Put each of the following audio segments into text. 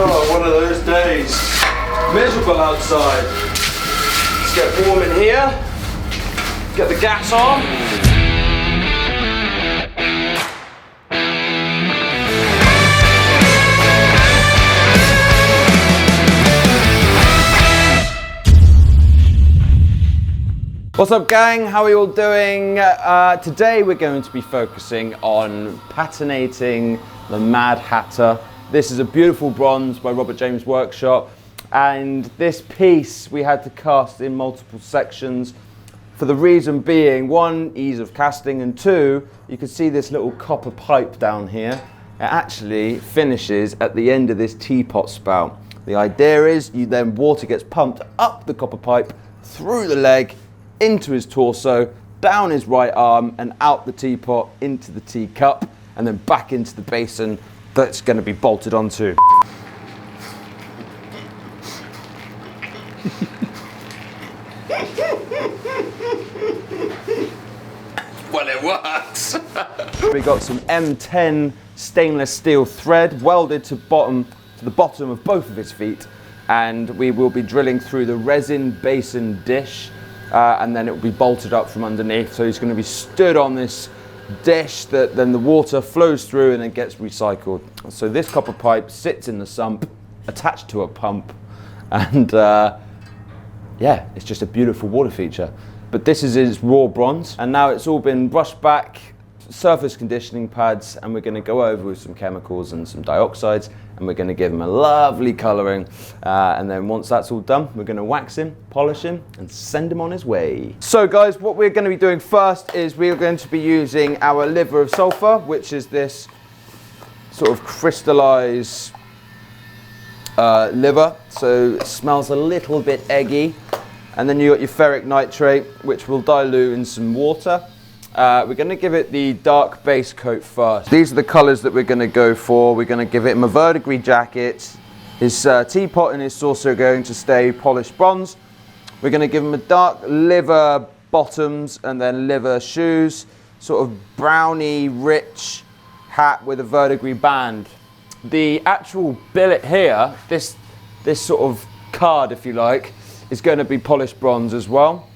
Oh, one of those days. Miserable outside. Let's get warm in here. Get the gas on. What's up, gang? How are you all doing? Today we're going to be focusing on patinating the Mad Hatter. This is a beautiful bronze by Robert James Workshop, and this piece we had to cast in multiple sections for the reason being, one, ease of casting, and two, you can see this little copper pipe down here. It actually finishes at the end of this teapot spout. The idea is water gets pumped up the copper pipe, through the leg, into his torso, down his right arm, and out the teapot into the teacup, and then back into the basin that's going to be bolted onto. Well, it works. We got some M10 stainless steel thread welded to the bottom of both of his feet, and we will be drilling through the resin basin dish. And then it will be bolted up from underneath. So he's going to be stood on this dish that then the water flows through and it gets recycled. So this copper pipe sits in the sump attached to a pump, and yeah, it's just a beautiful water feature. But this is his raw bronze, and now it's all been brushed back, surface conditioning pads, and we're going to go over with some chemicals and some dioxides, and we're going to give him a lovely colouring, and then once that's all done, we're going to wax him, polish him, and send him on his way. So guys, what we're going to be doing first is we're going to be using our liver of sulphur, which is this sort of crystallised liver, so it smells a little bit eggy. And then you got your ferric nitrate, which we'll dilute in some water. We're going to give it the dark base coat first. These are the colours that we're going to go for. We're going to give him a verdigris jacket. His teapot and his saucer are going to stay polished bronze. We're going to give him a dark liver bottoms and then liver shoes, sort of browny rich hat with a verdigris band. The actual billet here, this sort of card, if you like, is going to be polished bronze as well.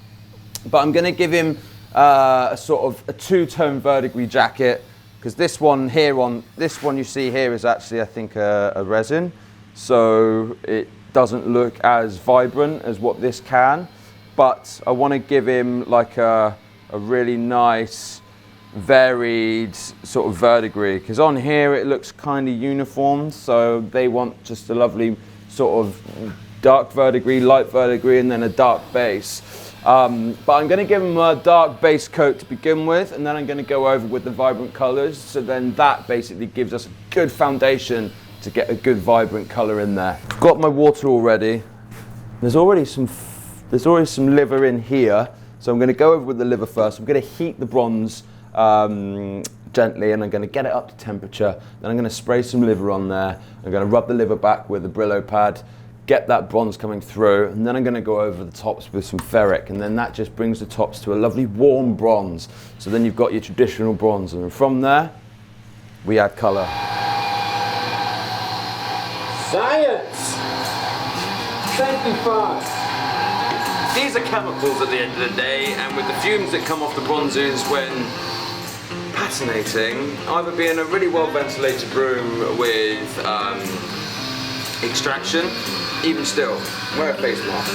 But I'm going to give him a sort of a two-tone verdigris jacket, because this one you see here is actually, I think, a resin, so it doesn't look as vibrant as what this can. But I want to give him like a really nice varied sort of verdigris, because on here it looks kind of uniform, so they want just a lovely sort of dark verdigris, light verdigris, and then a dark base. But I'm going to give them a dark base coat to begin with, and then I'm going to go over with the vibrant colours, so then that basically gives us a good foundation to get a good vibrant colour in there. I've got my water already. There's already some liver in here, so I'm going to go over with the liver first. I'm going to heat the bronze gently, and I'm going to get it up to temperature. Then I'm going to spray some liver on there. I'm going to rub the liver back with a Brillo pad, get that bronze coming through, and then I'm going to go over the tops with some ferric, and then that just brings the tops to a lovely warm bronze. So then you've got your traditional bronze, and from there we add colour. Science! 55. These are chemicals at the end of the day, and with the fumes that come off the bronzes when patinating, either be in a really well ventilated room with extraction. Even still, wear a face mask.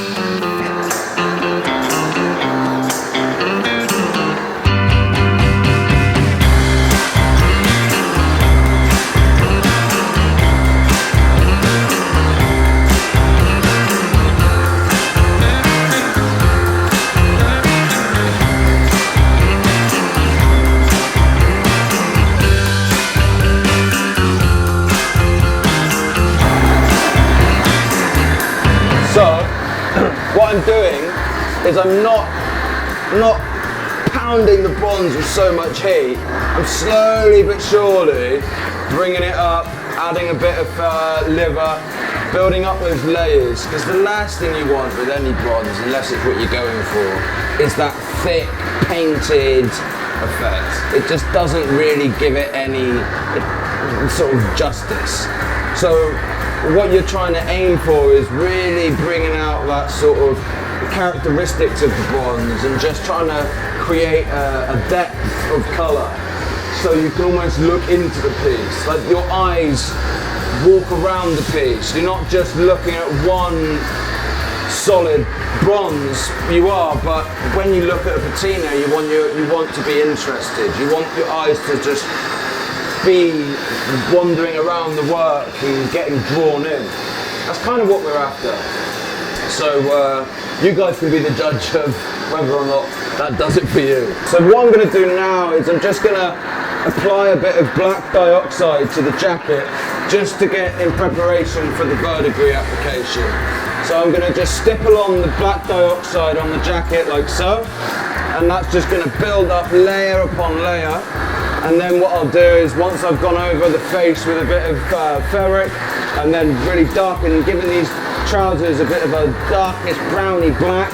What I'm doing is I'm not pounding the bronze with so much heat. I'm slowly but surely bringing it up, adding a bit of liver, building up those layers. Because the last thing you want with any bronze, unless it's what you're going for, is that thick, painted effect. It just doesn't really give it any sort of justice. So what you're trying to aim for is really bringing out that sort of characteristics of the bronze and just trying to create a depth of colour so you can almost look into the piece, like your eyes walk around the piece. You're not just looking at one solid bronze, you are, but when you look at a patina, you want to be interested. You want your eyes to just be wandering around the work and getting drawn in. That's kind of what we're after. So you guys can be the judge of whether or not that does it for you. So what I'm going to do now is I'm just going to apply a bit of black dioxide to the jacket just to get in preparation for the verdigris application. So I'm going to just stipple on the black dioxide on the jacket like so, and that's just going to build up layer upon layer. And then what I'll do is once I've gone over the face with a bit of ferric and then really darken, giving these trousers a bit of a darkish browny black,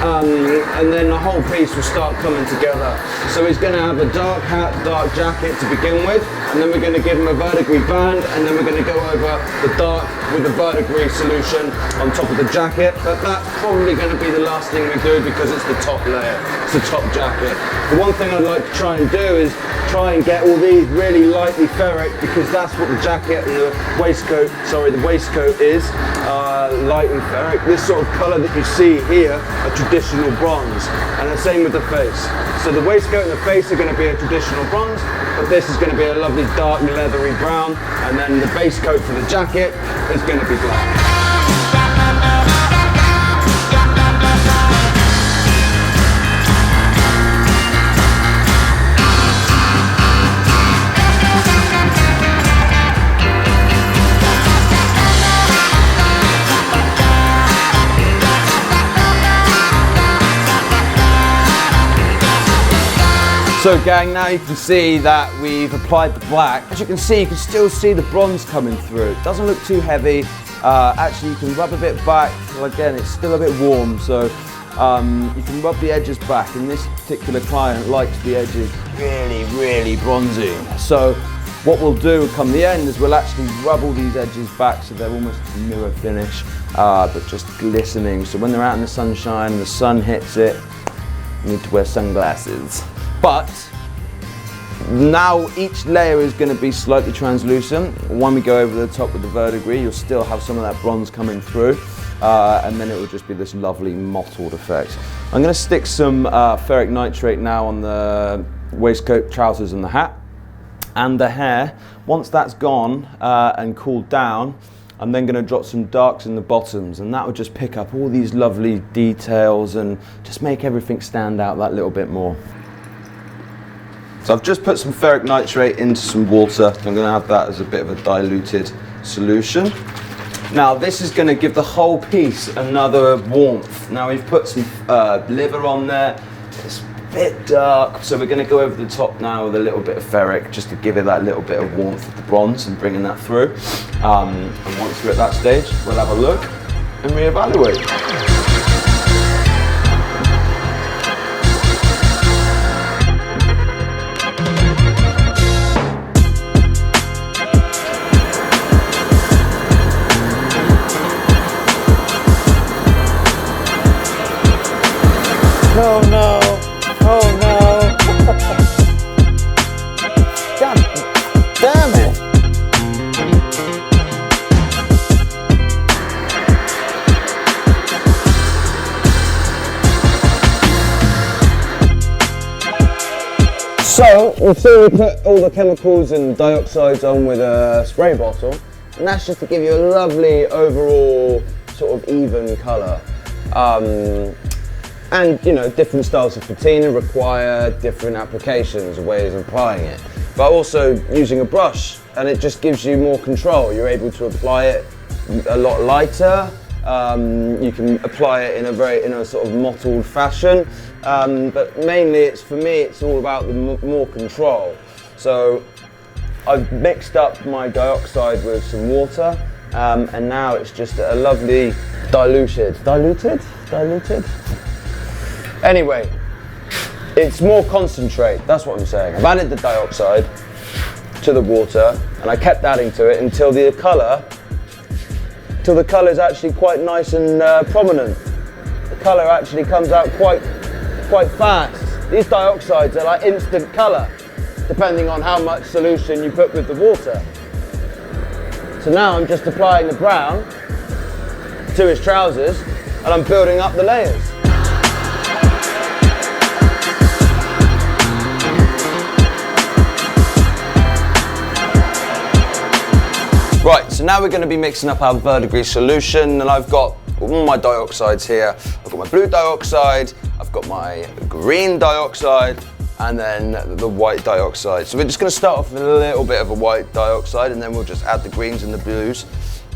and then the whole piece will start coming together. So he's going to have a dark hat, dark jacket to begin with, and then we're going to give him a verdigris band, and then we're going to go over the dark with the verdigris solution on top of the jacket. But that's probably going to be the last thing we do because it's the top layer, it's the top jacket. The one thing I'd like to try and do is try and get all these really lightly ferric, because that's what the jacket and the waistcoat is, light and ferric. This sort of colour that you see here are traditional bronze, and the same with the face. So the waistcoat and the face are going to be a traditional bronze, but this is going to be a lovely dark leathery brown, and then the base coat for the jacket is going to be black. So gang, now you can see that we've applied the black. As you can see, you can still see the bronze coming through. It doesn't look too heavy. Actually, you can rub a bit back. Well, again, it's still a bit warm, so you can rub the edges back. And this particular client likes the edges really, really bronzy. So what we'll do come the end is we'll actually rub all these edges back so they're almost mirror finish, but just glistening. So when they're out in the sunshine, the sun hits it, you need to wear sunglasses. But now each layer is going to be slightly translucent. When we go over the top with the verdigris, you'll still have some of that bronze coming through, and then it will just be this lovely mottled effect. I'm going to stick some ferric nitrate now on the waistcoat, trousers and the hat. And the hair, once that's gone and cooled down, I'm then going to drop some darks in the bottoms, and that will just pick up all these lovely details and just make everything stand out that little bit more. So I've just put some ferric nitrate into some water. I'm going to have that as a bit of a diluted solution. Now this is going to give the whole piece another warmth. Now we've put some liver on there. It's a bit dark, so we're going to go over the top now with a little bit of ferric just to give it that little bit of warmth of the bronze and bringing that through. And once we're at that stage, we'll have a look and reevaluate. Oh no! Oh no! Damn it! So, we put all the chemicals and dioxides on with a spray bottle, and that's just to give you a lovely overall sort of even colour. And you know, different styles of patina require different applications, ways of applying it. But also using a brush, and it just gives you more control. You're able to apply it a lot lighter. You can apply it in a sort of mottled fashion. But mainly, for me, it's all about the more control. So I've mixed up my dioxide with some water, and now it's just a lovely diluted. Anyway, it's more concentrate, that's what I'm saying. I've added the dioxide to the water, and I kept adding to it until the colour till the colour is actually quite nice and prominent. The colour actually comes out quite fast. These dioxides are like instant colour, depending on how much solution you put with the water. So now I'm just applying the brown to his trousers and I'm building up the layers. Right, so now we're going to be mixing up our verdigris solution, and I've got all my dioxides here. I've got my blue dioxide, I've got my green dioxide, and then the white dioxide. So we're just going to start off with a little bit of a white dioxide, and then we'll just add the greens and the blues,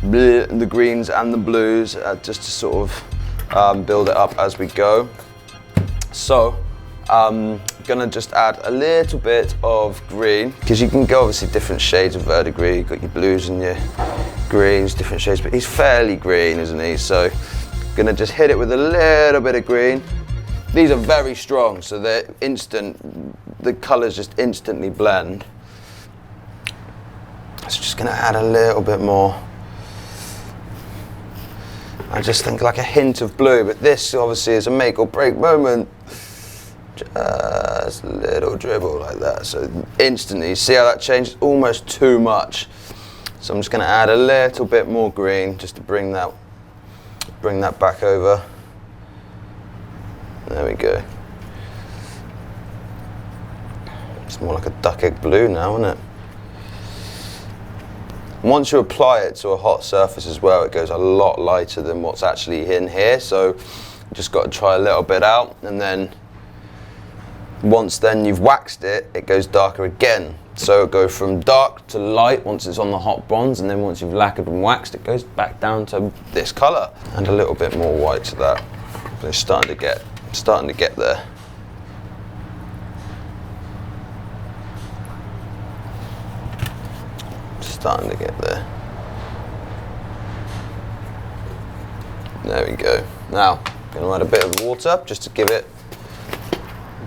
the greens and the blues, just to sort of build it up as we go. So I'm gonna just add a little bit of green, because you can go obviously different shades of verdigris. You've got your blues and your greens, different shades, but he's fairly green, isn't he? So gonna just hit it with a little bit of green. These are very strong, so they're instant, the colors just instantly blend. So just gonna add a little bit more. I just think like a hint of blue, but this obviously is a make or break moment. Just a little dribble like that, so instantly, see how that changes? Almost too much. So I'm just going to add a little bit more green just to bring that back over. There we go. It's more like a duck egg blue now, isn't it? Once you apply it to a hot surface as well, it goes a lot lighter than what's actually in here, so you just got to try a little bit out, and then once then you've waxed it, it goes darker again. So it'll go from dark to light once it's on the hot bronze, and then once you've lacquered and waxed, it goes back down to this colour. And a little bit more white to that. So it's starting to get there. Starting to get there. There we go. Now, I'm going to add a bit of water just to give it,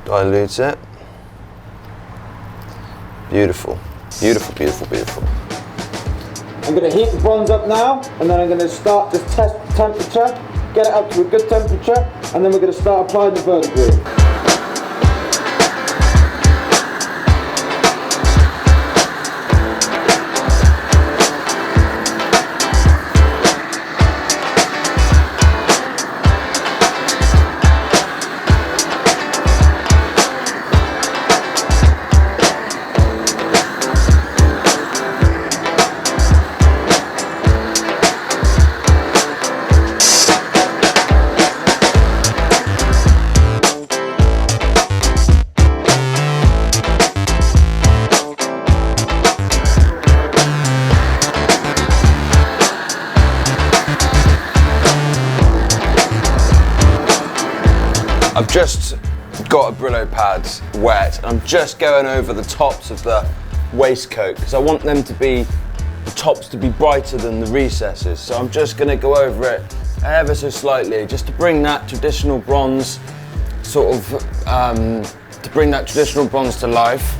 dilute it. Beautiful, beautiful, beautiful, beautiful. I'm going to heat the bronze up now, and then I'm going to start to test the temperature, get it up to a good temperature, and then we're going to start applying the verdigris. I've just got a Brillo pad wet. I'm just going over the tops of the waistcoat because I want them to be, the tops to be brighter than the recesses. So I'm just going to go over it ever so slightly just to bring that traditional bronze sort of, to bring that traditional bronze to life.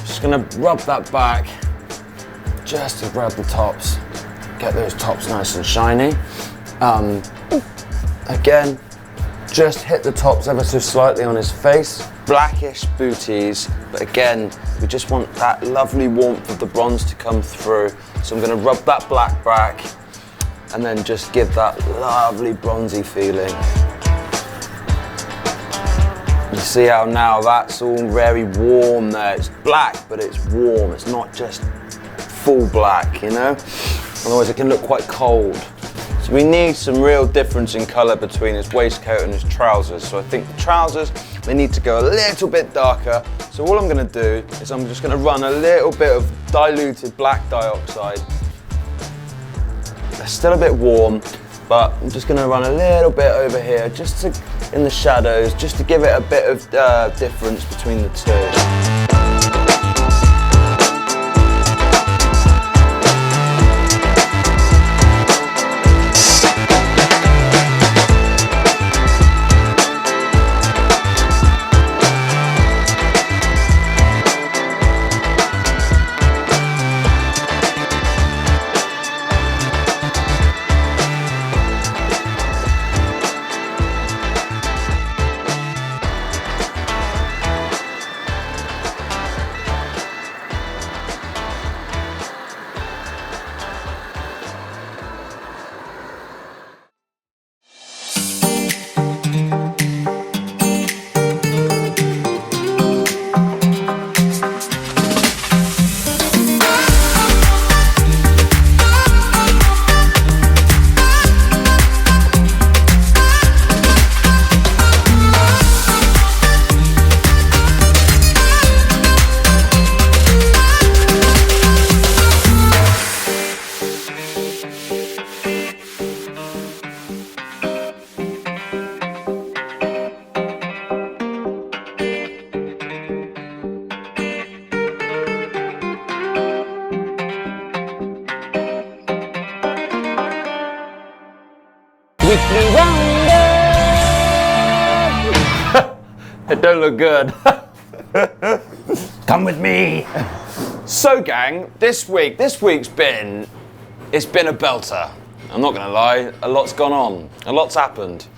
Just going to rub that back just to grab the tops, get those tops nice and shiny. Again, just hit the tops ever so slightly on his face. Blackish booties, but again, we just want that lovely warmth of the bronze to come through. So I'm going to rub that black back and then just give that lovely bronzy feeling. You see how now that's all very warm there. It's black, but it's warm. It's not just full black, you know? Otherwise it can look quite cold. So we need some real difference in colour between his waistcoat and his trousers. So I think the trousers, they need to go a little bit darker. So all I'm going to do is I'm just going to run a little bit of diluted black dioxide. They're still a bit warm, but I'm just going to run a little bit over here, just to, in the shadows, just to give it a bit of difference between the two. It don't look good. Come with me. So gang, this week's been a belter. I'm not gonna lie, a lot's gone on, a lot's happened.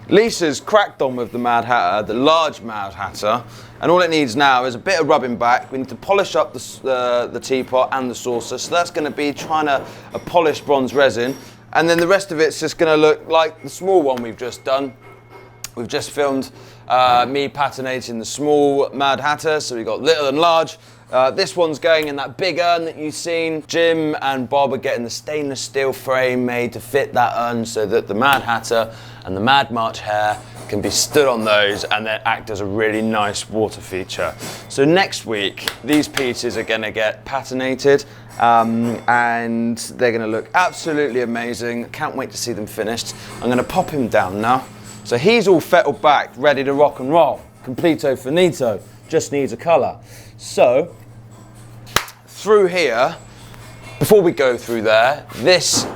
Lisa's cracked on with the Mad Hatter, the large Mad Hatter, and all it needs now is a bit of rubbing back. We need to polish up the teapot and the saucer, so that's gonna be trying to polish bronze resin, and then the rest of it's just gonna look like the small one we've just done. We've just filmed me patinating the small Mad Hatter, so we've got little and large. This one's going in that big urn that you've seen. Jim and Bob are getting the stainless steel frame made to fit that urn so that the Mad Hatter and the Mad March hare can be stood on those and then act as a really nice water feature. So next week, these pieces are gonna get patinated and they're gonna look absolutely amazing. Can't wait to see them finished. I'm gonna pop him down now. So he's all fettled back, ready to rock and roll. Completo finito, just needs a colour. So, through here, before we go through there, this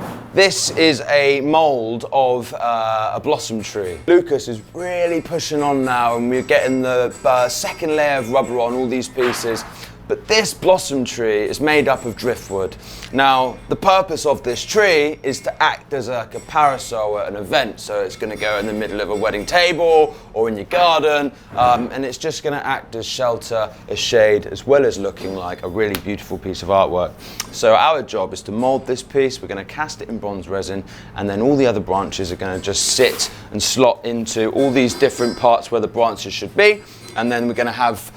is a mould of a blossom tree. Lucas is really pushing on now and we're getting the second layer of rubber on all these pieces. But this blossom tree is made up of driftwood. Now, the purpose of this tree is to act as like a parasol at an event. So it's gonna go in the middle of a wedding table or in your garden, and it's just gonna act as shelter, as shade, as well as looking like a really beautiful piece of artwork. So our job is to mold this piece. We're gonna cast it in bronze resin, and then all the other branches are gonna just sit and slot into all these different parts where the branches should be. And then we're gonna have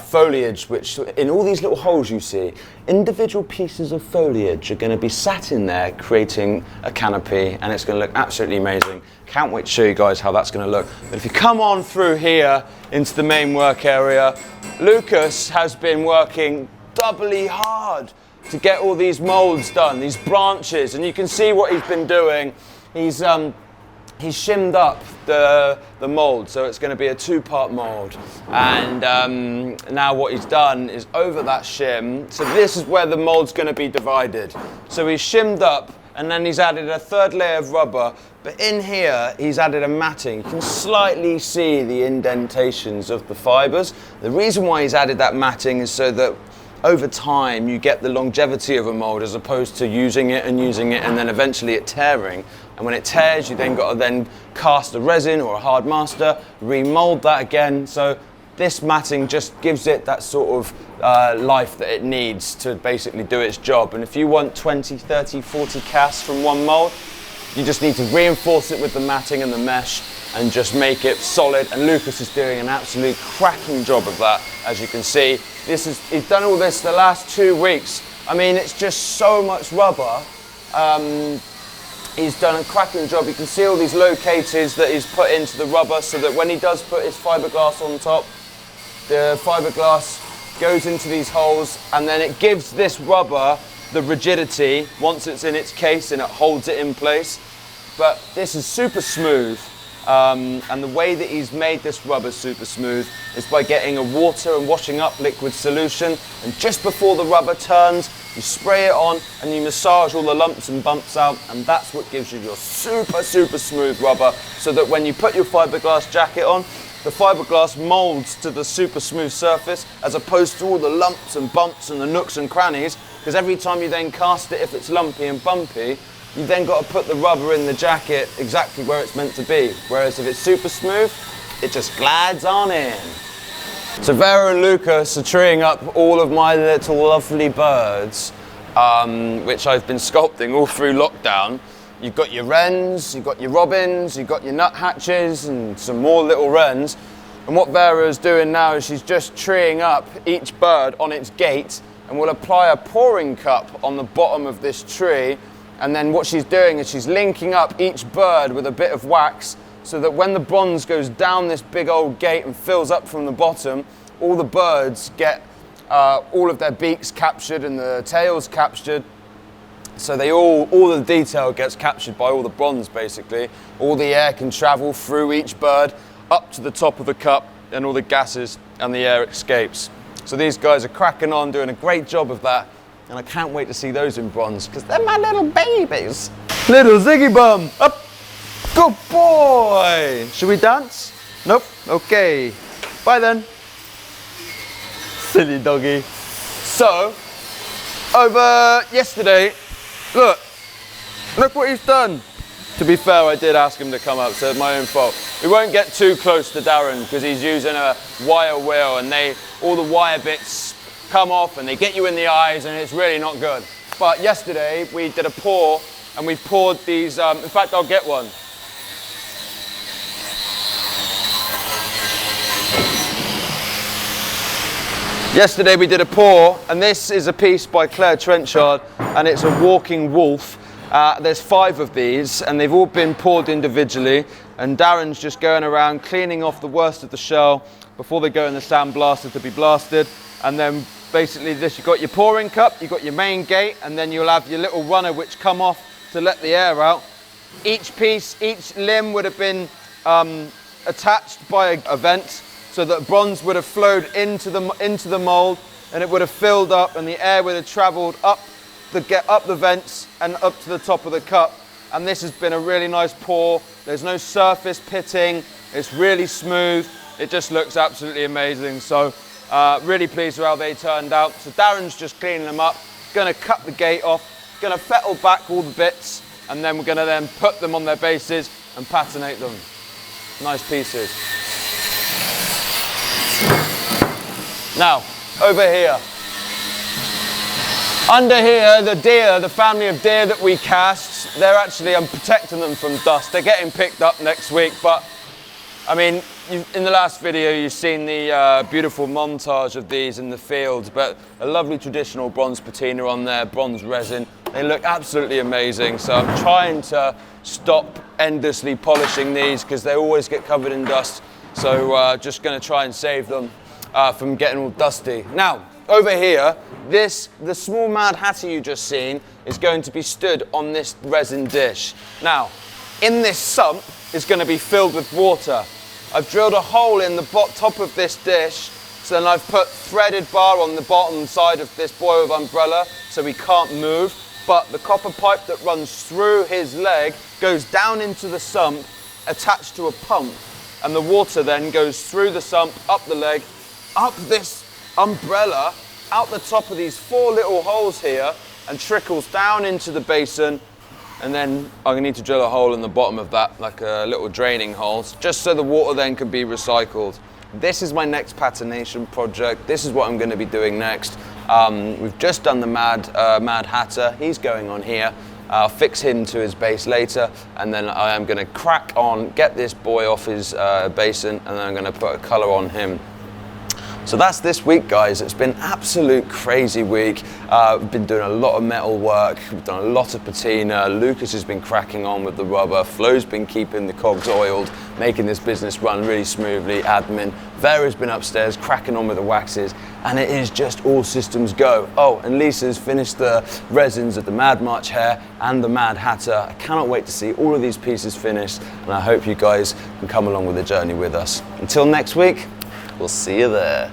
foliage, which in all these little holes you see, individual pieces of foliage are going to be sat in there creating a canopy, and it's going to look absolutely amazing. Can't wait to show you guys how that's going to look. But if you come on through here into the main work area, Lucas has been working doubly hard to get all these molds done, these branches, and you can see what he's been doing. He's shimmed up the mould, so it's going to be a two-part mould. And now what he's done is over that shim, so this is where the mould's going to be divided. So he's shimmed up, and then he's added a third layer of rubber, but in here he's added a matting. You can slightly see the indentations of the fibres. The reason why he's added that matting is so that over time you get the longevity of a mould as opposed to using it and then eventually it tearing. And when it tears, you then got to then cast a resin or a hard master, remold that again. So this matting just gives it that sort of life that it needs to basically do its job. And if you want 20, 30, 40 casts from one mold, you just need to reinforce it with the matting and the mesh and just make it solid. And Lucas is doing an absolute cracking job of that, as you can see. He's done all this the last 2 weeks. I mean, it's just so much rubber. He's done a cracking job. You can see all these locators that he's put into the rubber so that when he does put his fiberglass on top, the fiberglass goes into these holes and then it gives this rubber the rigidity once it's in its case and it holds it in place. But this is super smooth. And the way that he's made this rubber super smooth is by getting a water and washing up liquid solution, and just before the rubber turns, you spray it on and you massage all the lumps and bumps out, and that's what gives you your super smooth rubber, so that when you put your fiberglass jacket on, the fiberglass molds to the super smooth surface as opposed to all the lumps and bumps and the nooks and crannies, because every time you then cast it, if it's lumpy and bumpy, you then got to put the rubber in the jacket exactly where it's meant to be. Whereas if it's super smooth, it just glides on in. So Vera and Lucas are treeing up all of my little lovely birds, which I've been sculpting all through lockdown. You've got your wrens, you've got your robins, you've got your nuthatches and some more little wrens. And what Vera is doing now is she's just treeing up each bird on its gate, and we'll apply a pouring cup on the bottom of this tree. And then what she's doing is she's linking up each bird with a bit of wax so that when the bronze goes down this big old gate and fills up from the bottom, all the birds get all of their beaks captured and the tails captured. So all the detail gets captured by all the bronze basically. All the air can travel through each bird up to the top of the cup and all the gases and the air escapes. So these guys are cracking on, doing a great job of that. And I can't wait to see those in bronze, because they're my little babies. Little Ziggy Bum, up, good boy. Should we dance? Nope. Okay. Bye then. Silly doggy. So, over yesterday, look what he's done. To be fair, I did ask him to come up, so it's my own fault. We won't get too close to Darren because he's using a wire wheel and all the wire bits come off and they get you in the eyes and it's really not good. But yesterday we did a pour and we poured these, in fact I'll get one. Yesterday we did a pour, and this is a piece by Claire Trenchard, and it's a walking wolf. There's 5 of these, and they've all been poured individually, and Darren's just going around cleaning off the worst of the shell before they go in the sand blaster to be blasted. And then basically this, you've got your pouring cup, you've got your main gate, and then you'll have your little runner which come off to let the air out. Each piece, each limb would have been attached by a vent, so that bronze would have flowed into the mold, and it would have filled up, and the air would have travelled up the vents and up to the top of the cup. And this has been a really nice pour. There's no surface pitting. It's really smooth. It just looks absolutely amazing. So really pleased with how they turned out. So Darren's just cleaning them up. Going to cut the gate off. Going to fettle back all the bits, and then we're going to then put them on their bases and patinate them. Nice pieces. Now, over here. Under here, the deer, the family of deer that we cast, I'm protecting them from dust. They're getting picked up next week, but I mean, in the last video, you've seen the beautiful montage of these in the fields, but a lovely traditional bronze patina on there, bronze resin. They look absolutely amazing, so I'm trying to stop endlessly polishing these because they always get covered in dust. So just going to try and save them from getting all dusty. Now, over here, the small Mad Hatter you just seen is going to be stood on this resin dish. Now, in this sump is going to be filled with water. I've drilled a hole in the top of this dish, so then I've put threaded bar on the bottom side of this boy with umbrella so he can't move, but the copper pipe that runs through his leg goes down into the sump attached to a pump, and the water then goes through the sump, up the leg, up this umbrella, out the top of these 4 little holes here, and trickles down into the basin. And then I'm gonna need to drill a hole in the bottom of that, like a little draining hole, just so the water then can be recycled. This is my next patination project. This is what I'm gonna be doing next. We've just done the Mad Hatter. He's going on here. I'll fix him to his base later, and then I am gonna crack on, get this boy off his basin, and then I'm gonna put a color on him. So that's this week, guys. It's been an absolute crazy week. We've been doing a lot of metal work. We've done a lot of patina. Lucas has been cracking on with the rubber. Flo's been keeping the cogs oiled, making this business run really smoothly. Admin. Vera's been upstairs cracking on with the waxes, and it is just all systems go. Oh, and Lisa's finished the resins of the Mad March Hare and the Mad Hatter. I cannot wait to see all of these pieces finished, and I hope you guys can come along with the journey with us. Until next week, we'll see you there.